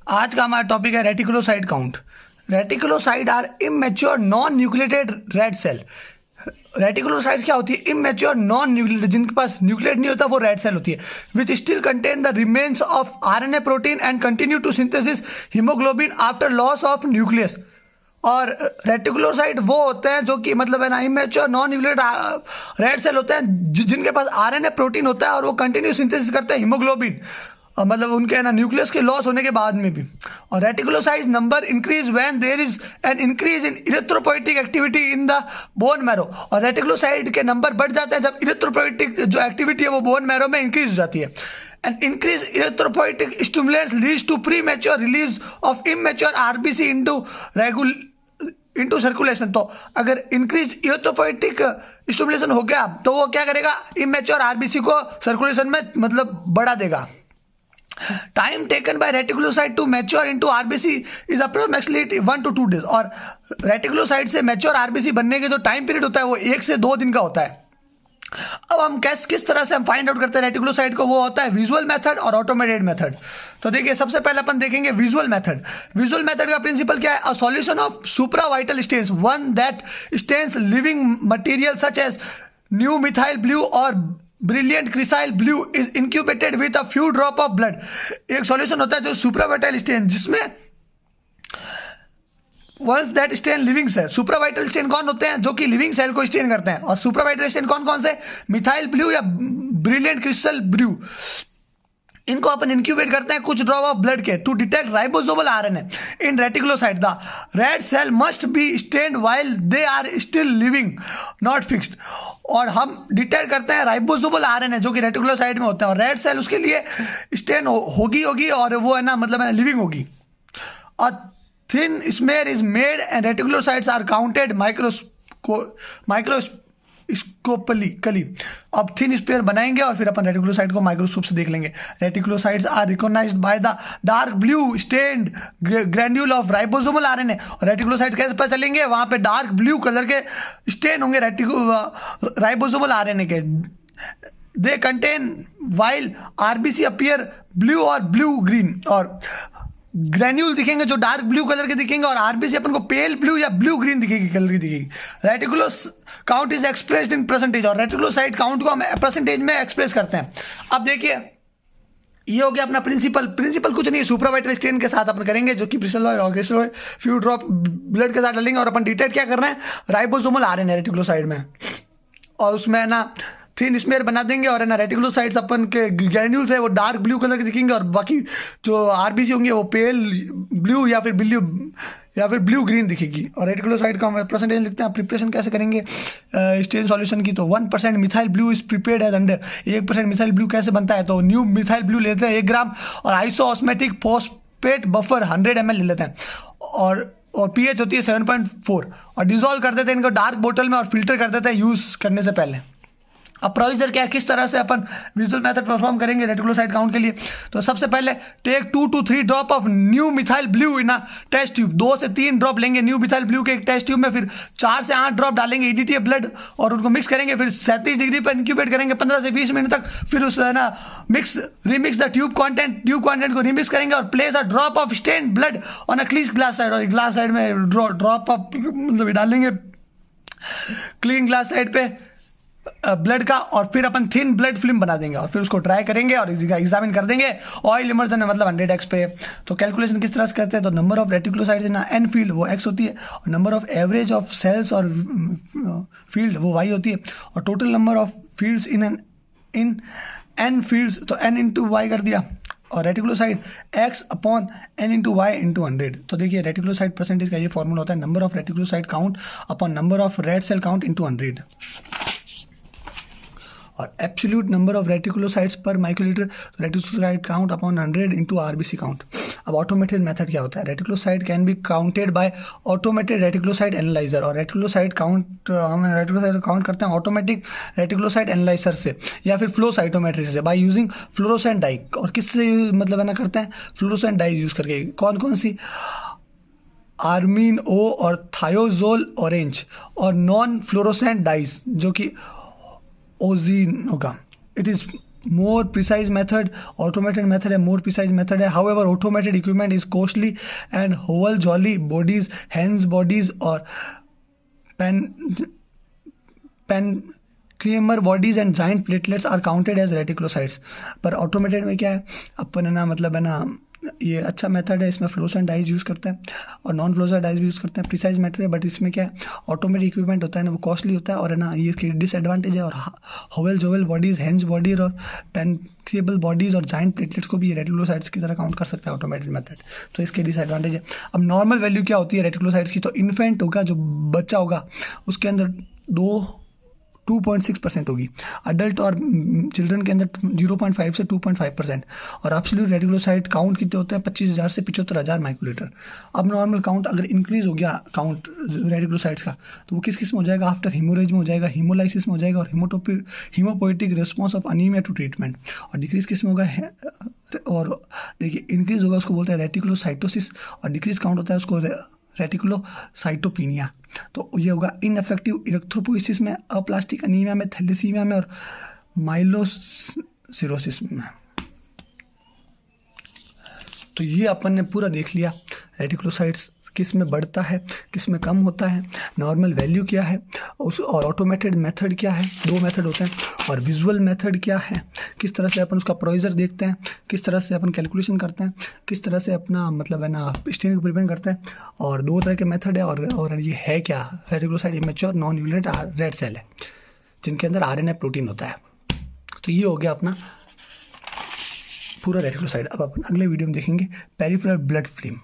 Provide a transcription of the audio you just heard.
आज का हमारा टॉपिक है reticulocyte count. Reticulocyte are immature non nucleated red cell. Reticulocytes क्या होती है? इमेच्योर नॉन न्यूक्लिएटेड, जिनके पास न्यूक्लिएट नहीं होता वो रेड सेल होती है, which still contain the remains of RNA protein and continue to synthesis haemoglobin after loss of nucleus. और रेटिकुलोसाइट वो होते हैं जो कि मतलब है ना immature non nucleated red cell होते हैं जिनके पास आरएनए प्रोटीन होता है और वो कंटिन्यू सिंथेसिस करते हैं हीमोग्लोबिन, मतलब उनके ना न्यूक्लियस के लॉस होने के बाद में भी। और reticulocyte number increase when there is an increase in erythropoietic activity in the bone marrow. और रेटिकुलोसाइट के नंबर बढ़ जाते हैं जब इरिथ्रोपोइटिक जो एक्टिविटी है वो बोन मैरो में इंक्रीज हो जाती है। And increase erythropoietic stimulants leads to premature release of immature RBC into circulation. तो अगर इंक्रीज इरिथ्रोपोइटिक स्टिमुलेशन हो गया तो वो क्या करेगा? इमेच्योर आरबीसी को सर्कुलेशन में मतलब बढ़ा देगा। Time taken by reticulocyte to mature into RBC is approximately 1 to 2 days। और रेटिकुलोसाइट से मैच्योर आरबीसी बनने के जो टाइम पीरियड होता है वो 1 से 2 दिन का होता है। अब हम किस तरह से हम फाइंड आउट करते हैं रेटिकुलोसाइट को? वो होता है विजुअल मेथड और ऑटोमेटेड मेथड। तो देखिए, सबसे पहले अपन देखेंगे विजुअल मेथड। विजुअल मेथड का प्रिंसिपल क्या है? A solution of supravital stains, one that stains living material such as new methyl blue और brilliant cresyl blue is incubated with a few drop of blood. एक solution होता है जो supravital stain, जिसमें once that stain living cell. Supravital stain कौन होते हैं? जो कि लिविंग सेल को स्टेन करते हैं। और सुप्रावाइटल स्टेन कौन कौन से? मिथाइल ब्लू या ब्रिलियंट क्रिस्टल ब्लू। इनको अपन इंक्यूबेट करते हैं कुछ ड्रॉप ऑफ ब्लड के to detect ribosomal RNA in reticulocyte. The red cell must be stained while they are still living, not fixed. और हम डिटेक्ट करते हैं राइबोसोमल आरएनए जो कि रेटिकुलोसाइट में होता है, और रेड सेल उसके लिए स्टेन होगी और वो है ना मतलब है लिविंग होगी। और thin smear is made and reticulocytes are counted microscopically. अब थिन स्पेयर बनाएंगे और फिर अपन रेटिकुलोसाइट को माइक्रोस्कोप से देख लेंगे। Reticulocytes are recognised by the dark blue stained granule of ribosomal RNA. और रेटिकुलोसाइट कैसे पता चलेंगे? वहां पे डार्क ब्लू कलर के स्टेन होंगे राइबोसोमल आरएनए के। They contain while RBC appear blue और ब्लू ग्रीन। और ग्रैन्यूल दिखेंगे जो डार्क ब्लू कलर के दिखेंगे, और आरबीसी अपन को पेल ब्लू या ब्लू ग्रीन दिखेगी, कलर की दिखेगी। Reticulocyte count is expressed in percentage. और रेटिकुलोसाइट काउंट को हम परसेंटेज में एक्सप्रेस करते हैं। अब देखिए, ये हो गया अपना प्रिंसिपल कुछ नहीं है, सुप्रावाइटल स्टेन के साथ अपन करेंगे जो कि क्रिस्टल और फ्यू ड्रॉप ब्लड के साथ डालेंगे। और अपन डिटेक्ट क्या कर रहे हैं? राइबोसोमल आरएनए रेटिकुलोसाइट में, और उसमें है ना थिन स्मेयर बना देंगे। और है ना रेटिकुलोसाइट्स अपन के ग्रैन्यूल्स है वो डार्क ब्लू कलर के दिखेंगे, और बाकी जो आरबीसी होंगे वो पेल ब्लू या फिर ब्लू ग्रीन दिखेगी। और रेटिकुलोसाइट का हम परसेंटेज लिखते हैं। प्रिपरेशन कैसे करेंगे स्टेन सॉल्यूशन की? तो 1% methyl blue is prepared as under. 1% methyl blue कैसे बनता है? तो न्यू मिथाइल ब्लू लेते हैं 1 ग्राम, और आइसोऑस्मेटिक फॉस्फेट बफर 100 ml ले लेते हैं, और पीएच होती है 7.4, और डिजोल्व कर देते हैं इनको डार्क बोतल में और फिल्टर कर देते हैं यूज करने से पहले। अब प्रोसीजर क्या है, किस तरह से अपन विजुअल मेथड परफॉर्म करेंगे रेटिकुलोसाइट काउंट के लिए? तो सबसे पहले take 2 to 3 drop of new methyl blue in a test tube. 2 से 3 ड्रॉप लेंगे न्यू मिथाइल ब्लू के एक टेस्ट ट्यूब में, फिर 4 से 8 ड्रॉप डालेंगे ईडीटी ब्लड, और उनको मिक्स करेंगे। फिर 37 डिग्री पर इंक्यूबेट करेंगे 15 से 20 मिनट तक। फिर उस है ना रिमिक्स द ट्यूब कंटेंट को रिमिक्स करेंगे, और place a drop of stain blood on a clean glass side. और ग्लास साइड में ड्रॉप ऑफ मतलब डालेंगे क्लीन ग्लास साइड पे ब्लड का, और फिर अपन थिन ब्लड फिल्म बना देंगे, और फिर उसको ड्राई करेंगे और एग्जामिन कर देंगे ऑयल इमर्जन में, मतलब 100x पे। तो कैलकुलेशन किस तरह से करते हैं? तो number of reticulocytes in an field वो x होती है, और number of average of cells और फील्ड वो y होती है, और total number of fields in an fields तो n इंटू वाई कर दिया, और reticulocyte x upon n into Y into 100। तो देखिए रेटिकुलोसाइट परसेंटेज का ये फॉर्मूला होता है, number of reticulocyte count upon number of red cell count into 100। और absolute number of reticulocytes per microlitre, reticulocyte count upon 100 into RBC count. अब automated method क्या होता है? Reticulocyte can be counted by automated reticulocyte analyser. और reticulocyte हम reticulocyte count करते हैं automatic reticulocyte analyser से या फिर फ्लो साइटोमेट्री से बाय यूजिंग फ्लोरोसेंट डाई। और किससे मतलब है ना करते हैं? फ्लोरोसेंट डाइज यूज करके। कौन कौन सी? आर्मिन ओ और थायोजोल ऑरेंज, और नॉन फ्लोरोसेंट डाइज जो कि ओजीन होगा। It is more precise method, automated method है, more precise method है. However, automated equipment is costly and whole jolly bodies, hens bodies और parenchyma bodies and giant platelets are counted as reticulocytes. पर automated में क्या है, अपन है ना, मतलब है ना, ये अच्छा मेथड है, इसमें फ्लोरेसेंट डाइज यूज़ करते हैं और नॉन फ्लोरेसेंट डाइज भी यूज़ करते हैं. प्रिसाइज मेथड है, बट इसमें क्या है, ऑटोमेटिक इक्विपमेंट होता है ना, वो कॉस्टली होता है और है ना, ये इसकी डिसएडवांटेज है. और Howell Jolly bodies, Heinz body और पेनक्रिएबल बॉडीज और जाइंट प्लेटलेट्स को भी रेटिकुलोसाइट्स की तरह काउंट कर सकता है ऑटोमेटेड मेथड. तो इसके डिसएडवांटेज है. अब नॉर्मल वैल्यू क्या होती है रेटिकुलोसाइट्स की, तो इन्फेंट होगा, जो बच्चा होगा उसके अंदर 2.6% होगी. अडल्ट और चिल्ड्रन के अंदर 0.5 से 2.5%. और एब्सोल्यूट रेटिकुलोसाइट काउंट कितने होते हैं, 25,000 से 75,000 माइक्रोलीटर. अब नॉर्मल काउंट अगर इंक्रीज हो गया काउंट रेटिकुलोसाइट्स का, तो वो किस किस में हो जाएगा, आफ्टर हीमोरेज में हो जाएगा, हीमोलाइसिस में हो जाएगा और haemopoietic response of anaemia to treatment. और डिक्रीज किस में होगा और देखिए, इंक्रीज होगा उसको बोलते हैं रेटिकुलोसाइटोसिस और डिक्रीज काउंट होता है उसको रेटिकुलोसाइटोपिनिया. तो ये होगा इनएफेक्टिव इरेथ्रोपोइसिस में, अप्लास्टिक अनीमिया में, थैलेसीमिया में और माइलोसिरोसिस में. तो ये अपन ने पूरा देख लिया रेटिकुलोसाइट्स किस में बढ़ता है, किस में कम होता है, नॉर्मल वैल्यू क्या है, और ऑटोमेटेड मेथड क्या है. 2 मेथड होते हैं. और विजुअल मेथड क्या है, किस तरह से अपन उसका प्रोसीजर देखते हैं, किस तरह से अपन कैलकुलेशन करते हैं, किस तरह से अपना मतलब है ना स्टेनिंग को प्रिवेंट करते हैं. और 2 तरह के मेथड है. और ये है क्या, reticulocyte immature non unit red cell है जिनके अंदर आरएनए प्रोटीन होता है. तो ये हो गया अपना पूरा रेटिकुलोसाइट. अब अपन अगले वीडियो में देखेंगे पेरिफेरल ब्लड फिल्म.